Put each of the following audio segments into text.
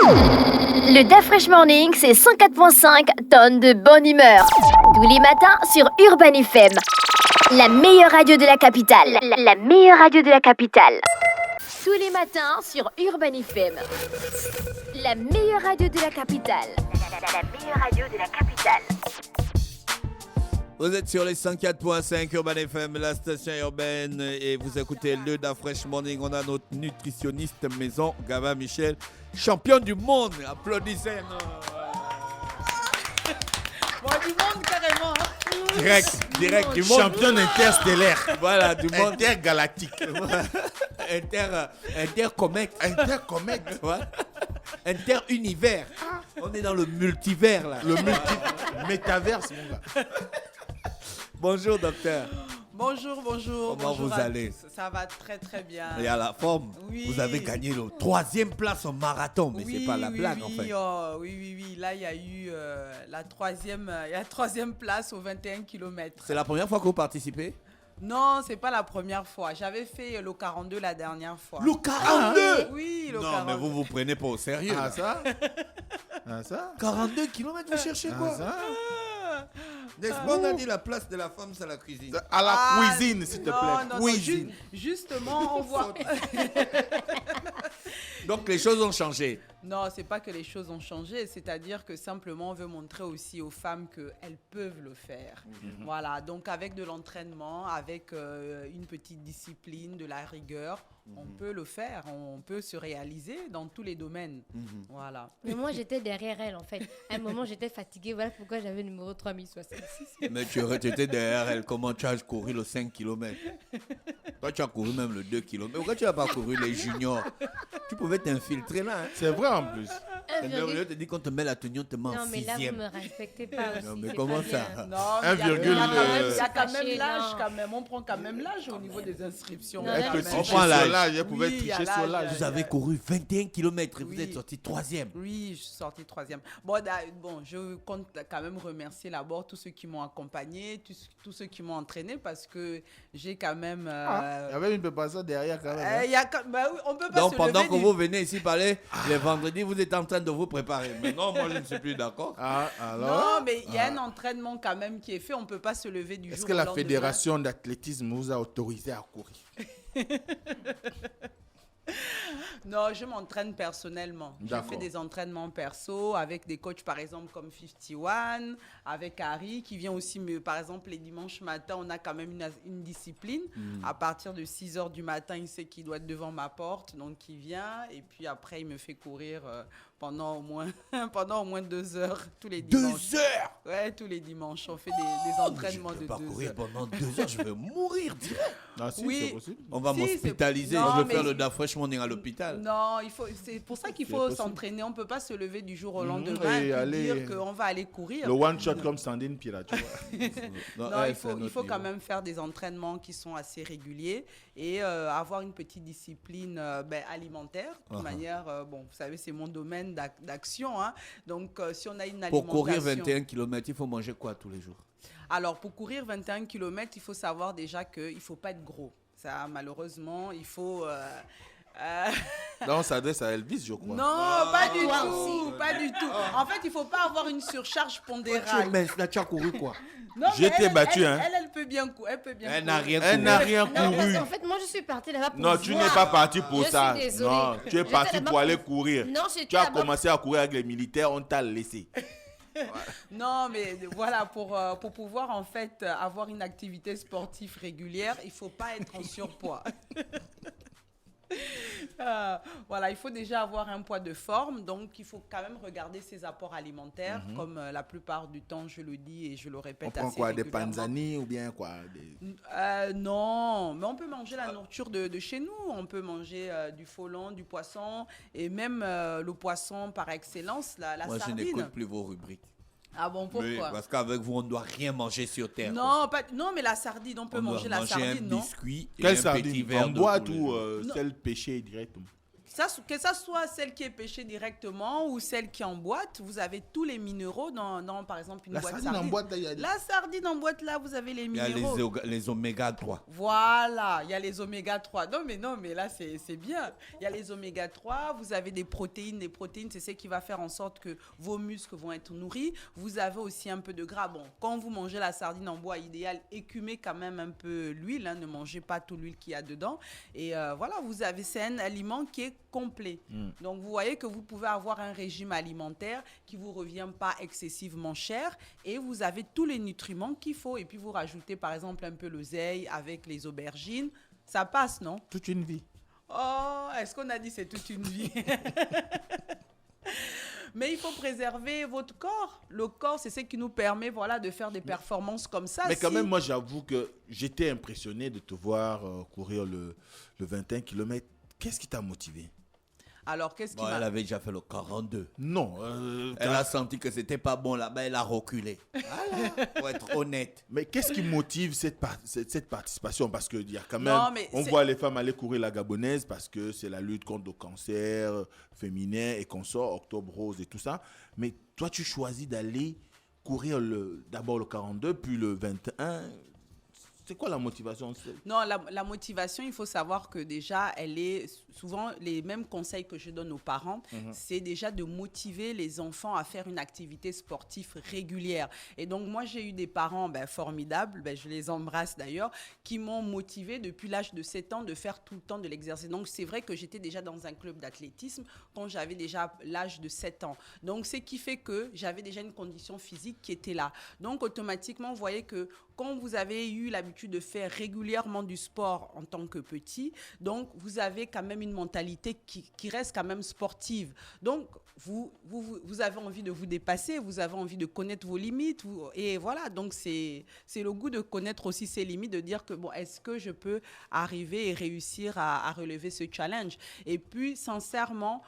Le DA Fresh Morning, c'est 104.5 tonnes de bonne humeur. Tous les matins sur Urban FM. La meilleure radio de la capitale. La meilleure radio de la capitale. Tous les matins sur Urban FM. La meilleure radio de la capitale. La meilleure radio de la capitale. Vous êtes sur les 104.5 Urban FM, la station urbaine, et vous écoutez le DA Fresh Morning. On a notre nutritionniste maison, Gava Michel, champion du monde. Applaudissez. Bon, du monde carrément. Direct du monde. Champion interstellaire. Voilà, du monde. Intergalactique. Intercomète. Voilà. Inter-univers. On est dans le multivers là. Le métaverse, mon gars. Bonjour docteur. Bonjour. Comment vous allez? Ça va très très bien. Et à la forme, Oui. vous avez gagné le 3e place au marathon, mais c'est pas la blague en fait. Oui. Là, il y a eu la troisième place aux 21 km. C'est la première fois que vous participez? Non, c'est pas la première fois. J'avais fait le 42 la dernière fois. Le 42? Oui, le Non, 42. mais vous prenez pas au sérieux. Ah, là. ça? Ah, ça? 42 km, vous cherchez quoi? Ah, ça? N'est-ce pas, on a dit la place de la femme, c'est la cuisine. À la cuisine, s'il te plaît. Non, Cuisine. justement, on voit. Donc les choses ont changé. Non, c'est pas que les choses ont changé, c'est-à-dire que simplement on veut montrer aussi aux femmes qu'elles peuvent le faire. Voilà, donc avec de l'entraînement, avec une petite discipline, de la rigueur, on peut le faire, on peut se réaliser dans tous les domaines. Voilà. Mais moi, j'étais derrière elle, en fait. À un moment, j'étais fatiguée. Voilà pourquoi j'avais le numéro 3066. Mais tu étais derrière elle, comment tu as couru le 5 km? Toi, tu as couru même le 2 km. Pourquoi tu n'as pas couru les juniors? Tu pouvais t'infiltrer là. Hein? C'est vrai en plus. Je te dis qu'on te met la tenue, on te met en Non, mais là, vous 6e. ne me respectez pas aussi. Non, mais c'est comment pas ça? bien. Non, Un mais il y a virgule, il y a quand même caché, l'âge, non. quand même. On prend quand même l'âge au niveau des inscriptions. Non, quand là, Elle peut même. tricher prend sur l'âge. l'âge. Elle pouvait Oui, il y a tricher sur l'âge. l'âge. Vous avez couru 21 km et vous Oui. êtes sorti 3e. Oui, je suis sortie 3e. Bon, je compte quand même remercier d'abord tous ceux qui m'ont accompagné, tous ceux qui m'ont entraîné parce que j'ai quand même. Il y avait une personne derrière quand même. il y a oui, on peut pas Donc se pendant lever que vous venez ici parler, les vendredis, vous êtes en train de vous préparer. Mais non, moi je ne suis plus d'accord. Ah, alors? Non, mais il y a un entraînement quand même qui est fait. On peut pas se lever du jour Est-ce au que la lendemain. fédération d'athlétisme vous a autorisé à courir? Non, je m'entraîne personnellement. Je D'accord. fais des entraînements perso avec des coachs, par exemple, comme 51, avec Harry, qui vient aussi, par exemple, les dimanches matins, on a quand même une discipline. À partir de 6 heures du matin, il sait qu'il doit être devant ma porte, donc il vient. Et puis après, il me fait courir pendant au moins 2 heures tous les dimanches. 2 heures? Ouais, tous les dimanches. On fait des entraînements Je ne de peux pas 2 courir heures. pendant 2 heures, je vais mourir direct. Ah, si, Oui. c'est possible. On va Si, m'hospitaliser, c'est- je vais Non, faire mais- le DA Fresh Morning à l'hôpital. Non, c'est pour ça qu'il C'est faut possible. s'entraîner. On ne peut pas se lever du jour au lendemain et et aller- dire qu'on va aller courir. Le one shot comme Sandine Pira, tu vois. Non, ouais, il c'est un faut autre quand niveau. même faire des entraînements qui sont assez réguliers et avoir une petite discipline alimentaire. De toute manière, bon, vous savez, c'est mon domaine d'action. Hein. Donc, si on a une Pour alimentation... courir 21 km, il faut manger quoi tous les jours? Alors, pour courir 21 km, il faut savoir déjà qu'il ne faut pas être gros. Ça, malheureusement, il faut... Là, on s'adresse à Elvis, je crois. Non, pas du Toi tout, aussi. pas du tout. En fait, il faut pas avoir une surcharge pondérale. Là, tu as couru quoi? Non, J'ai mais été elle, battu, elle, hein. Elle peut bien courir. Elle peut bien Elle n'a courir. rien Elle n'a rien Non, parce couru. qu'en fait, moi, je suis partie là-bas pour Non, tu voir. n'es pas parti pour Je ça. suis désolée. Non, tu es J'étais parti là-bas pour aller courir. Non, j'étais Tu as là-bas commencé à courir avec les militaires, on t'a laissé. Non, mais voilà, pour pouvoir en fait avoir une activité sportive régulière, il faut pas être en surpoids. Voilà, il faut déjà avoir un poids de forme, donc il faut quand même regarder ses apports alimentaires, comme la plupart du temps je le dis et je le On répète prend assez quoi? Des régulièrement. panzani ou bien quoi? Non, mais on peut manger la nourriture de chez nous. On peut manger du faux du poisson et même le poisson par excellence, la Moi, je sardine. n'écoute plus vos rubriques. Ah bon, Mais pourquoi? parce qu'avec vous, on ne doit rien manger sur terre. Non, non, mais la sardine, on peut on doit manger la manger sardine, un non? biscuit et Quelle un petit sardine? verre En de boîte tous les ou jours. celle pêchée directement? Que ça soit celle qui est pêchée directement ou celle qui est en boîte, vous avez tous les minéraux dans par exemple, une La boîte sardine sardine. en boîte, il y a des- La sardine en boîte, là, vous avez les Il y a minéraux. les oméga 3. Voilà, il y a les oméga 3. Non, mais là, c'est bien. Il y a les oméga 3, vous avez des protéines. Les protéines, c'est ce qui va faire en sorte que vos muscles vont être nourris. Vous avez aussi un peu de gras. Bon, quand vous mangez la sardine en bois, idéal, écumez quand même un peu l'huile. Ne mangez pas toute l'huile qu'il y a dedans. Et voilà, c'est un aliment qui est complet. Donc, vous voyez que vous pouvez avoir un régime alimentaire qui ne vous revient pas excessivement cher. Et vous avez tous les nutriments qu'il faut. Et puis, vous rajoutez, par exemple, un peu l'oseille avec les aubergines. Ça passe, non? Toute une vie. Oh, est-ce qu'on a dit c'est toute une vie? Mais il faut préserver votre corps. Le corps, c'est ce qui nous permet de faire des performances comme ça. Mais quand même, moi, j'avoue que j'étais impressionné de te voir courir le 21 km. Qu'est-ce qui t'a motivé? Alors, qu'est-ce qui Elle avait déjà fait le 42. Non. Elle a senti que c'était pas bon là-bas, elle a reculé. Voilà, pour être honnête. Mais qu'est-ce qui motive cette participation? Parce qu'il y a quand même... Non, mais on voit les femmes aller courir la gabonaise parce que c'est la lutte contre le cancer féminin et qu'on sort Octobre Rose et tout ça. Mais toi, tu choisis d'aller courir d'abord le 42, puis le 21. C'est quoi la motivation? Non, la motivation, il faut savoir que déjà, elle est souvent les mêmes conseils que je donne aux parents. C'est déjà de motiver les enfants à faire une activité sportive régulière. Et donc, moi, j'ai eu des parents formidables, je les embrasse d'ailleurs, qui m'ont motivé depuis l'âge de 7 ans de faire tout le temps de l'exercice. Donc, c'est vrai que j'étais déjà dans un club d'athlétisme quand j'avais déjà l'âge de 7 ans. Donc, ce qui fait que j'avais déjà une condition physique qui était là. Donc, automatiquement, vous voyez que quand vous avez eu l'habitude de faire régulièrement du sport en tant que petit, donc vous avez quand même une mentalité qui reste quand même sportive. Donc, vous avez envie de vous dépasser, vous avez envie de connaître vos limites. Et voilà, donc c'est le goût de connaître aussi ses limites, de dire que, bon, est-ce que je peux arriver et réussir à relever ce challenge? Et puis, sincèrement,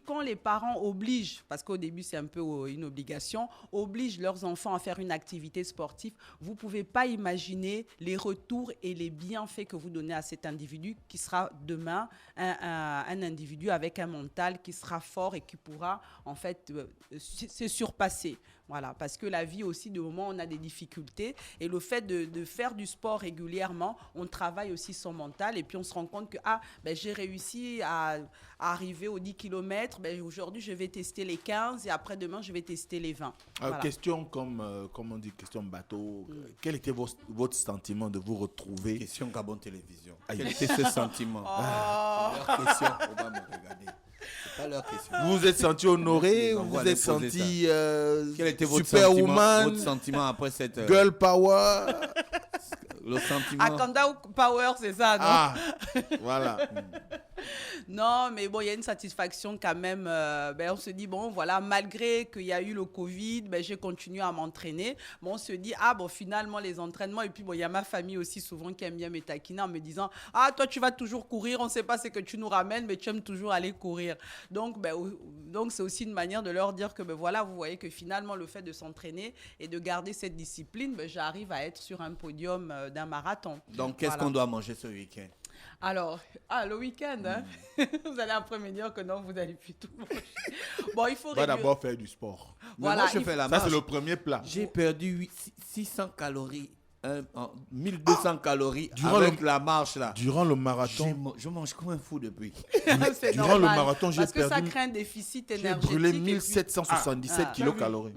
quand les parents obligent, parce qu'au début c'est un peu une obligation, obligent leurs enfants à faire une activité sportive, vous ne pouvez pas imaginer les retours et les bienfaits que vous donnez à cet individu qui sera demain un individu avec un mental qui sera fort et qui pourra en fait se surpasser. Voilà, parce que la vie aussi, de moment, on a des difficultés. Et le fait de faire du sport régulièrement, on travaille aussi son mental. Et puis, on se rend compte que j'ai réussi à arriver aux 10 km. Aujourd'hui, je vais tester les 15 et après-demain, je vais tester les 20. Voilà. Question comme on dit, question bateau. Quel était votre sentiment de vous retrouver? Question Gabon Télévision. Aïe. Quel était ce sentiment? Leur question, on va me regarder. C'est pas leur question. Vous vous êtes senti honoré? On Vous va vous les êtes poser senti Quel était votre superwoman? sentiment après cette... Girl power? Le sentiment... Akanda Power, c'est ça, non? Ah, voilà. Non, mais bon, il y a une satisfaction quand même. On se dit, bon, voilà, malgré qu'il y a eu le Covid, j'ai continué à m'entraîner. Bon, on se dit, finalement, les entraînements. Et puis, bon, il y a ma famille aussi souvent qui aime bien me taquiner en me disant, toi, tu vas toujours courir, on ne sait pas ce que tu nous ramènes, mais tu aimes toujours aller courir. Donc, c'est aussi une manière de leur dire que, voilà, vous voyez que finalement, le fait de s'entraîner et de garder cette discipline, j'arrive à être sur un podium d'un marathon. Donc, qu'est-ce qu'on doit manger ce week-end? Alors, le week-end, hein? Vous allez après me dire que non, vous n'allez plus tout manger. Bon, il faut Va d'abord faire du sport. Voilà, moi, je fais la Ça, marche. c'est le premier plat. J'ai perdu 600 calories, 1200 calories Durant avec la marche là. Durant le marathon, Je mange comme un fou depuis. C'est durant normal, le marathon, j'ai parce que ça perdu... crée un déficit J'ai énergétique. brûlé et puis- 1777 kilocalories.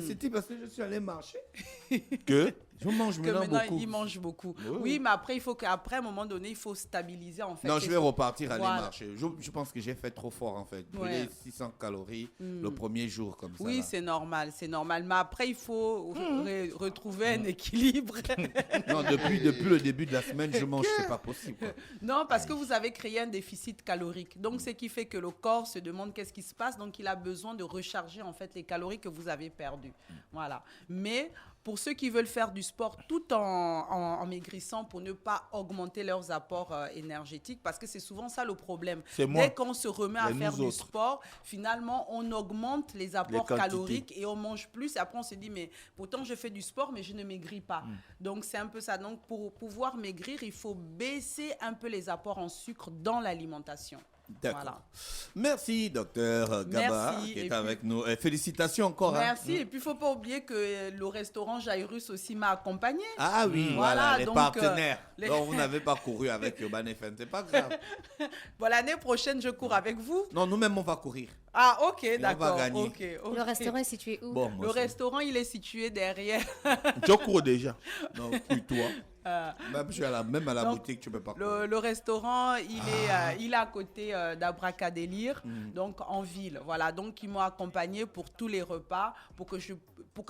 C'était parce que je suis allé marcher. Que Je mange Que maintenant maintenant, beaucoup. il mange beaucoup. Oui. Oui, mais après, il faut qu'après, à un moment donné, il faut stabiliser en fait. Non, je vais repartir aller Voilà. marcher. Je pense que j'ai fait trop fort en fait. Brûler Ouais. 600 calories le premier jour comme ça. Oui, là. c'est normal, c'est normal. Mais après, il faut retrouver un équilibre. Non, depuis le début de la semaine, je mange, c'est pas possible. quoi. Non, parce que vous avez créé un déficit calorique. Donc, ce qui fait que le corps se demande qu'est-ce qui se passe. Donc, il a besoin de recharger, en fait, les calories que vous avez perdues. Voilà. Mais pour ceux qui veulent faire du sport tout en maigrissant pour ne pas augmenter leurs apports énergétiques, parce que c'est souvent ça le problème. C'est moi. Dès qu'on se remet à Les faire nous du autres. sport, finalement, on augmente les apports quantités. caloriques et on mange plus. Et après, on se dit, mais pourtant, je fais du sport, mais je ne maigris pas. Donc, c'est un peu ça. Donc, pour pouvoir maigrir, il faut baisser un peu les apports en sucre dans l'alimentation. D'accord. Voilà. Merci, docteur Gaba, Merci, qui et est puis- avec nous. Félicitations encore. hein. Merci. Et puis, il ne faut pas oublier que le restaurant Jairus aussi m'a accompagné. Ah oui, Voilà, voilà, les donc, partenaires. les- Donc, vous n'avez pas couru avec Urban FM, c'est pas grave. Bon, l'année prochaine, je cours avec vous. Non, nous-mêmes, on va courir. Ah, ok, on va d'accord. gagner. Ok. Le restaurant est situé où? Bon, moi Le aussi. restaurant, il est situé derrière. Tu cours déjà. Non, plus toi. euh, Même à la Donc, boutique, tu peux pas courir. Le restaurant, il est à côté d'Abracadélire, donc en ville. Voilà, donc ils m'ont accompagné pour tous les repas, pour que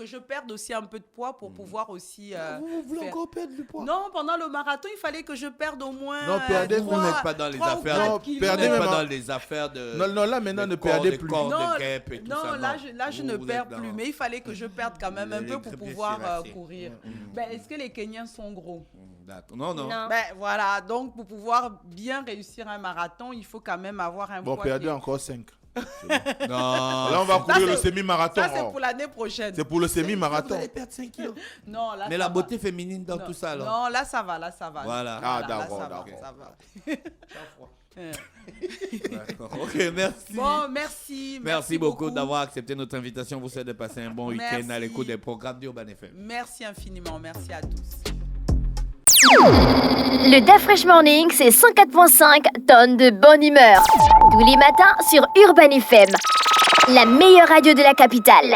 je perde aussi un peu de poids, pour pouvoir aussi. Vous voulez faire- encore perdre du poids? Non, pendant le marathon, il fallait que je perde au moins. Non, perdez, vous n'êtes pas dans les affaires. Non, Vous perdez n'êtes même pas en- dans les affaires de. Non, là, maintenant, de ne corps, perdez de plus. corps, Non, de guêpe et tout non, ça. là, je Vous, ne vous perds êtes dans- plus, mais il fallait que je perde quand même un Les peu pour bien pouvoir sûr, courir. Ben, est-ce que les Kenyans sont gros? D'accord. Non, non. Non. Ben voilà, donc pour pouvoir bien réussir un marathon, il faut quand même avoir un Bon, poids. perdez qui- encore 5. Non. Là, on va courir le c'est- semi-marathon. Ça, c'est oh. pour l'année prochaine. C'est pour le semi-marathon. Vous allez perdre 5 kilos. Non, là, Mais ça la va. beauté féminine dans Non, tout ça, alors. Non, là, ça va, là, ça va. Voilà. Ah, là, d'accord, ça va, d'accord. ça va. D'accord. Ok, merci. Bon, merci. Merci beaucoup d'avoir accepté notre invitation. Vous souhaite de passer un bon week-end à Merci. l'écoute des programmes d'Urban FM. Merci infiniment. Merci à tous. Le DAF Fresh Morning, c'est 104.5 tonnes de bonne humeur. Tous les matins sur Urban FM. La meilleure radio de la capitale.